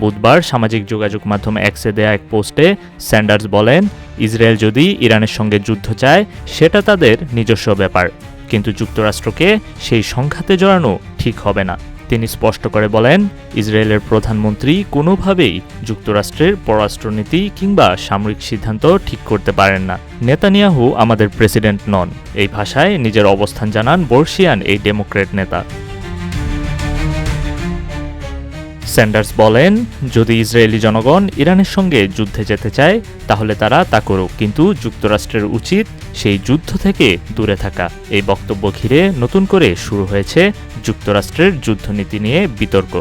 বুধবার সামাজিক যোগাযোগ মাধ্যম এক্সে দেয়া এক পোস্টে স্যান্ডার্স বলেন, ইসরায়েল যদি ইরানের সঙ্গে যুদ্ধ চায় সেটা তাদের নিজস্ব ব্যাপার, কিন্তু যুক্তরাষ্ট্রকে সেই সংঘাতে জড়ানো ঠিক হবে না। তিনি স্পষ্ট করে বলেন, ইসরায়েলের প্রধানমন্ত্রী কোনোভাবেই যুক্তরাষ্ট্রের পররাষ্ট্রনীতি কিংবা সামরিক সিদ্ধান্ত ঠিক করতে পারেন না। নেতানিয়াহু আমাদের প্রেসিডেন্ট নন, এই ভাষায় নিজের অবস্থান জানান বর্ষিয়ান এই ডেমোক্র্যাট নেতা। স্যান্ডার্স বলেন, যদি ইসরায়েলি জনগণ ইরানের সঙ্গে যুদ্ধে যেতে চায় তাহলে তারা তা করুক, কিন্তু যুক্তরাষ্ট্রের উচিত সেই যুদ্ধ থেকে দূরে থাকা। এই বক্তব্য ঘিরে নতুন করে শুরু হয়েছে যুক্তরাষ্ট্রের যুদ্ধনীতি নিয়ে বিতর্ক।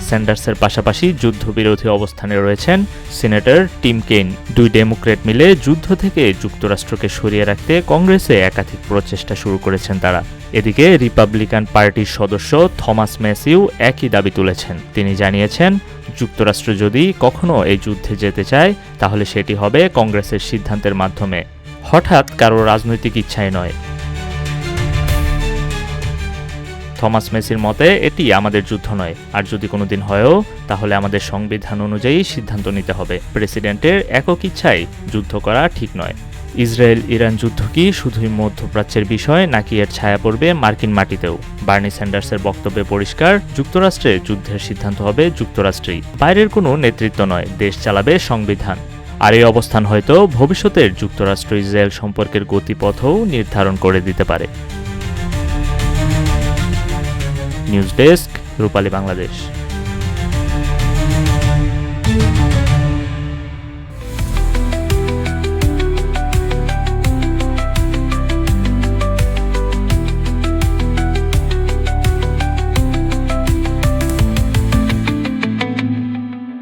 স্যান্ডার্সের পাশাপাশি যুদ্ধবিরোধী অবস্থানে রয়েছেন সিনেটর টিম কেইন। দুই ডেমোক্র্যাট মিলে যুদ্ধ থেকে যুক্তরাষ্ট্রকে সরিয়ে রাখতে কংগ্রেসে একাধিক প্রচেষ্টা শুরু করেছেন তারা। এদিকে রিপাবলিকান পার্টির সদস্য থমাস ম্যাসিউ একই দাবি তুলেছেন। তিনি জানিয়েছেন, যুক্তরাষ্ট্র যদি কখনো এই যুদ্ধে যেতে চায় তাহলে সেটি হবে কংগ্রেসের সিদ্ধান্তের মাধ্যমে, হঠাৎ কারো রাজনৈতিক ইচ্ছায় নয়। থমাস মেসির মতে এটি আমাদের যুদ্ধ নয়, আর যদি কোনোদিন হয়ও তাহলে আমাদের সংবিধান অনুযায়ী সিদ্ধান্ত নিতে হবে। প্রেসিডেন্টের একক ইচ্ছায় যুদ্ধ করা ঠিক নয়। ইসরায়েল ইরান যুদ্ধ কি শুধুই মধ্যপ্রাচ্যের বিষয়, নাকি এর ছায়া পড়বে মার্কিন মাটিতেও? বার্নি স্যান্ডার্সের বক্তব্যে পরিষ্কার, যুক্তরাষ্ট্রে যুদ্ধের সিদ্ধান্ত হবে যুক্তরাষ্ট্রেই, বাইরের কোনো নেতৃত্ব নয়, দেশ চালাবে সংবিধান। আর এই অবস্থান হয়তো ভবিষ্যতের যুক্তরাষ্ট্র ইসরায়েল সম্পর্কের গতিপথও নির্ধারণ করে দিতে পারে। নিউজ ডেস্ক, রূপালী বাংলাদেশ।